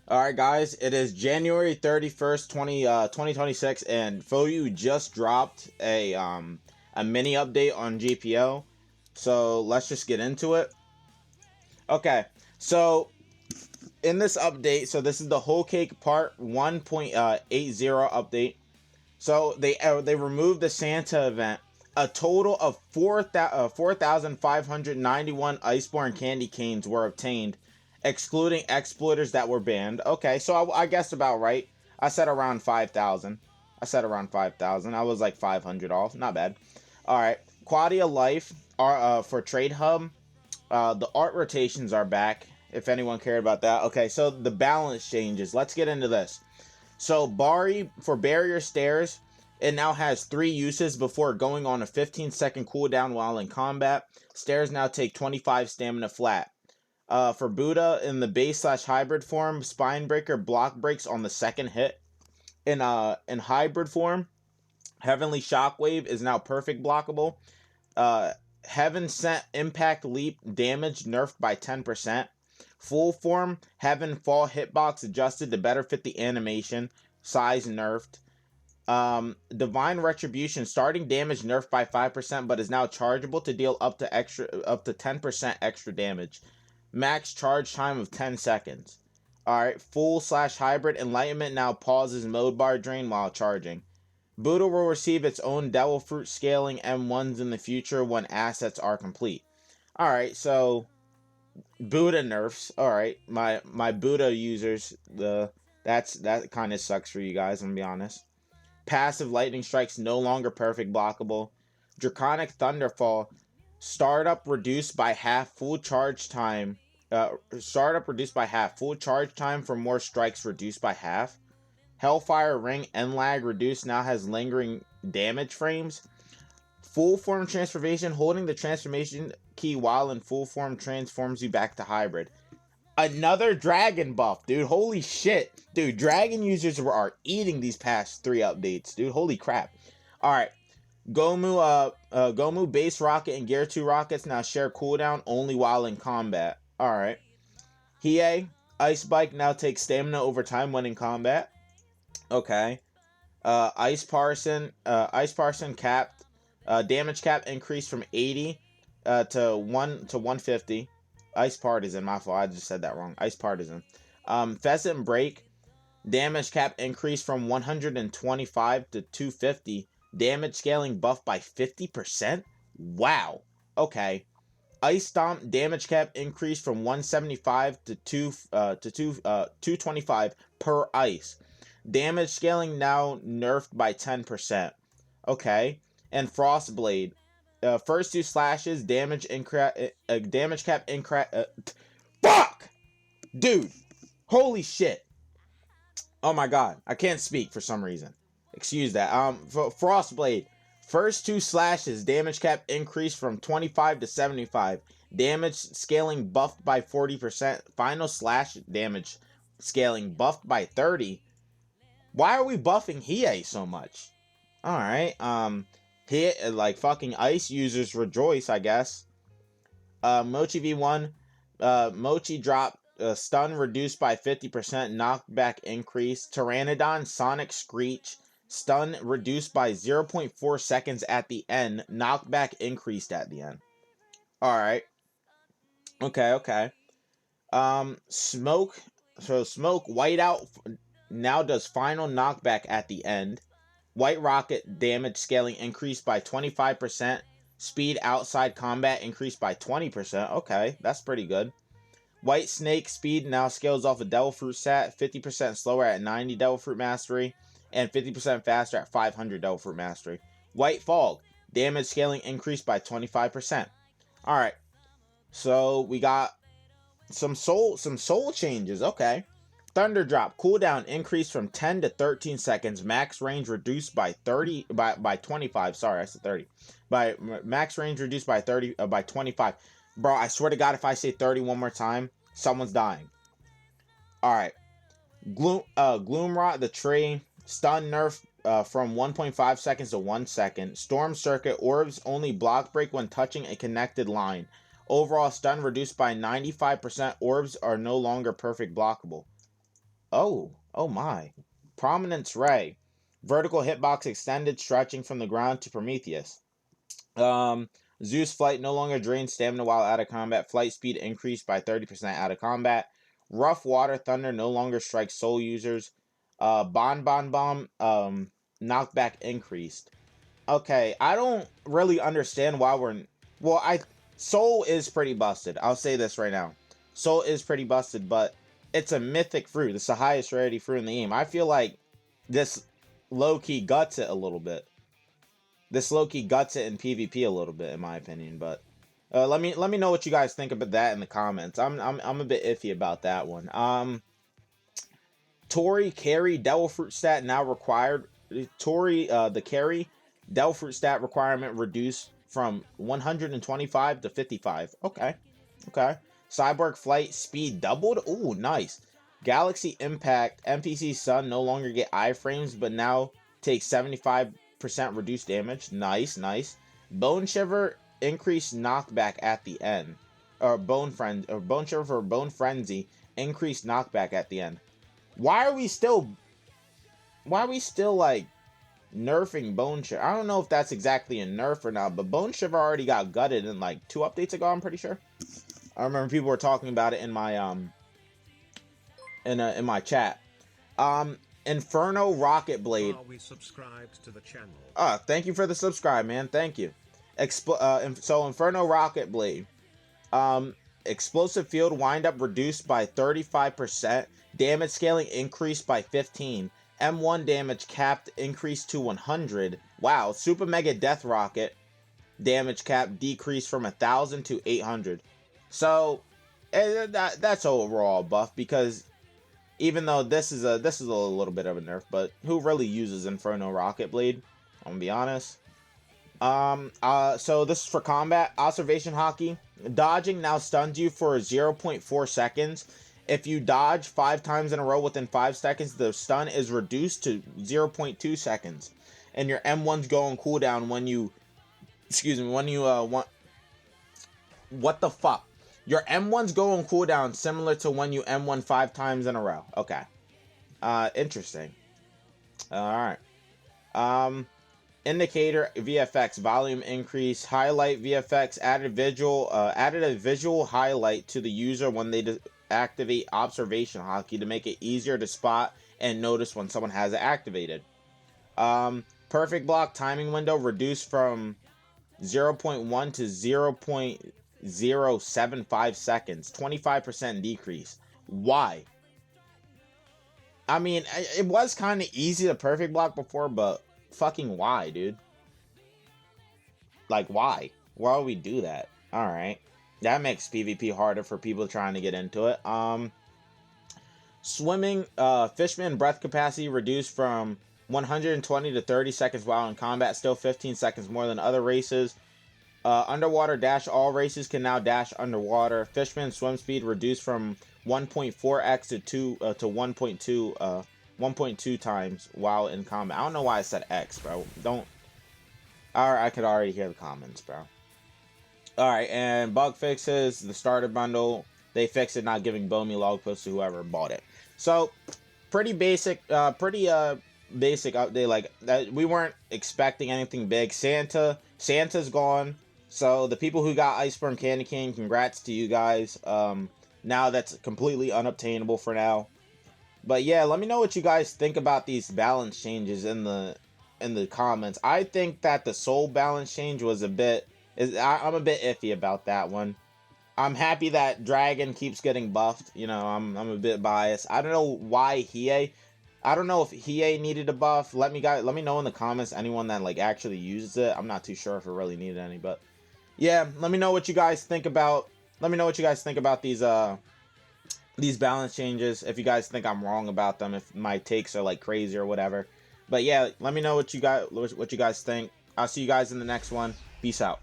All right, guys, it is January 31st, 2026, and FOU just dropped a mini update on GPO. So let's just get into it. Okay, so in this update, so this is the whole cake part 1.80 update. So they removed the Santa event. A total of 4,591 Iceborne candy canes were obtained, excluding exploiters that were banned. Okay, so I guessed about right. I said around 5,000. I was like 500 off. Not bad. All right. Quality of life are for Trade Hub. The art rotations are back. If anyone cared about that. Okay, so the balance changes. Let's get into this. So Bari for barrier stairs, it now has 3 uses before going on a 15-second cooldown while in combat. Stairs now take 25 stamina flat. For Buddha in the base/hybrid form, Spine Breaker block breaks on the second hit. In hybrid form, Heavenly Shockwave is now perfect blockable. Heaven Sent Impact Leap damage nerfed by 10%. Full form, Heaven Fall hitbox adjusted to better fit the animation. Size nerfed. Divine Retribution starting damage nerfed by 5%, but is now chargeable to deal up to 10% extra damage. Max charge time of 10 seconds. Alright, full/hybrid Enlightenment now pauses mode bar drain while charging. Buddha will receive its own Devil Fruit scaling M1s in the future when assets are complete. Alright, so Buddha nerfs. Alright, my Buddha users, that kind of sucks for you guys, I'm gonna be honest. Passive Lightning Strike's no longer perfect blockable. Draconic Thunderfall, startup reduced by half, full charge time. Full charge time for more strikes reduced by half. Hellfire Ring and lag reduced now has lingering damage frames. Full form transformation, holding the transformation key while in full form transforms you back to hybrid. Another dragon buff, dude. Holy shit. Dude, dragon users are eating these past 3 updates, dude. Holy crap. Alright. Gomu base rocket and Gear 2 rockets now share cooldown only while in combat. Alright. Hiei, Ice Bike now takes stamina over time when in combat. Okay. Ice Parson capped. Damage cap increased from 80 to 150. Ice Partisan, my fault. I just said that wrong. Ice Partisan. Pheasant Break. Damage cap increased from 125 to 250. Damage scaling buffed by 50%? Wow. Okay. Ice Stomp damage cap increased from 175 to 225 per ice. Damage scaling now nerfed by 10%. Okay. And Frostblade. First 2 slashes, damage cap fuck! Dude! Holy shit. Oh my god. I can't speak for some reason. Excuse that. For Frostblade. First 2 slashes, damage cap increased from 25 to 75. Damage scaling buffed by 40%. Final slash damage scaling buffed by 30. Why are we buffing Hiei so much? Alright, like fucking ice users rejoice, I guess. Mochi V1, Mochi drop, stun reduced by 50%, knockback increase. Pteranodon, Sonic Screech, stun reduced by 0.4 seconds at the end, knockback increased at the end. Alright. Okay. Smoke, Whiteout now does final knockback at the end. White Rocket damage scaling increased by 25%. Speed outside combat increased by 20%. Okay, that's pretty good. White Snake speed now scales off a Devil Fruit stat, 50% slower at 90 Devil Fruit Mastery, and 50% faster at 500 Devil Fruit Mastery. White Fog damage scaling increased by 25%. Alright, so we got some soul changes. Okay. Thunder Drop cooldown increased from 10 to 13 seconds. Max range reduced by 25. Sorry, I said 30. By max range reduced by 25. Bro, I swear to God, if I say 30 one more time, someone's dying. All right. Gloomrot the tree stun nerf from 1.5 seconds to 1 second. Storm Circuit orbs only block break when touching a connected line. Overall stun reduced by 95%. Orbs are no longer perfect blockable. Oh my. Prominence Ray. Vertical hitbox extended, stretching from the ground to Prometheus. Zeus Flight no longer drains stamina while out of combat. Flight speed increased by 30% out of combat. Rough Water Thunder no longer strikes soul users. Bon Bon Bomb, knockback increased. Okay, I don't really understand why we're... Well, Soul is pretty busted. I'll say this right now. Soul is pretty busted, but it's a mythic fruit. It's the highest rarity fruit in the game. I feel like this low-key guts it a little bit. This low-key guts it in PvP a little bit, in my opinion. But let me know what you guys think about that in the comments. I'm a bit iffy about that one. Tori carry Devil Fruit stat now required. Tori the carry Devil Fruit stat requirement reduced from 125 to 55. Okay. Cyborg Flight speed doubled. Ooh, nice. Galaxy Impact NPC Sun no longer get iframes, but now take 75% reduced damage. Nice. Bone Shiver increased knockback at the end. Bone Shiver for Bone Frenzy increased knockback at the end. Why are we still like nerfing Bone Shiver? I don't know if that's exactly a nerf or not, but Bone Shiver already got gutted in like 2 updates ago, I'm pretty sure. I remember people were talking about it in my in my chat. Inferno Rocket Blade. Are we subscribed to the channel? Thank you for the subscribe, man. Thank you. So Inferno Rocket Blade. Explosive field windup reduced by 35%. Damage scaling increased by 15. M1 damage capped increased to 100. Wow. Super Mega Death Rocket damage cap decreased from 1,000 to 800. So that's overall buff, because even though this is a little bit of a nerf, but who really uses Inferno Rocket Blade? I'm gonna be honest. So this is for combat. Observation Hockey. Dodging now stuns you for 0.4 seconds. If you dodge 5 times in a row within 5 seconds, the stun is reduced to 0.2 seconds. And your M1's go on cooldown when you... Excuse me, when you, want... What the fuck? Your M1's go on cooldown similar to when you M1 5 times in a row. Okay. Interesting. Alright. Indicator VFX volume increase. Highlight VFX added a visual highlight to the user when they activate Observation Hockey to make it easier to spot and notice when someone has it activated. Perfect block timing window reduced from 0.1 to 0.075 seconds. 25% decrease. Why? I mean, it was kind of easy to perfect block before, but fucking why, dude? Like, why? Why would we do that? Alright. That makes PvP harder for people trying to get into it. Swimming, Fishman breath capacity reduced from 120 to 30 seconds while in combat, still 15 seconds more than other races. Underwater dash, all races can now dash underwater. Fishman swim speed reduced from 1.4x to 1.2 times while in combat. I don't know why I said X, bro. I could already hear the comments, bro. Alright, and bug fixes, the starter bundle, they fixed it, not giving Bomi log posts to whoever bought it. So, pretty basic basic update, like, that. We weren't expecting anything big. Santa's gone, so the people who got Iceborne Candy Cane, congrats to you guys. Now that's completely unobtainable for now. But yeah, let me know what you guys think about these balance changes in the comments. I think that the soul balance change was I'm a bit iffy about that one. I'm happy that Dragon keeps getting buffed. You know, I'm a bit biased. I don't know why Hiei. I don't know if Hiei needed a buff. Let me know in the comments, anyone that like actually uses it. I'm not too sure if it really needed any, but yeah, let me know what you guys think about. Let me know what you guys think about these balance changes. If you guys think I'm wrong about them, if my takes are like crazy or whatever. But yeah, let me know what you guys think. I'll see you guys in the next one. Peace out.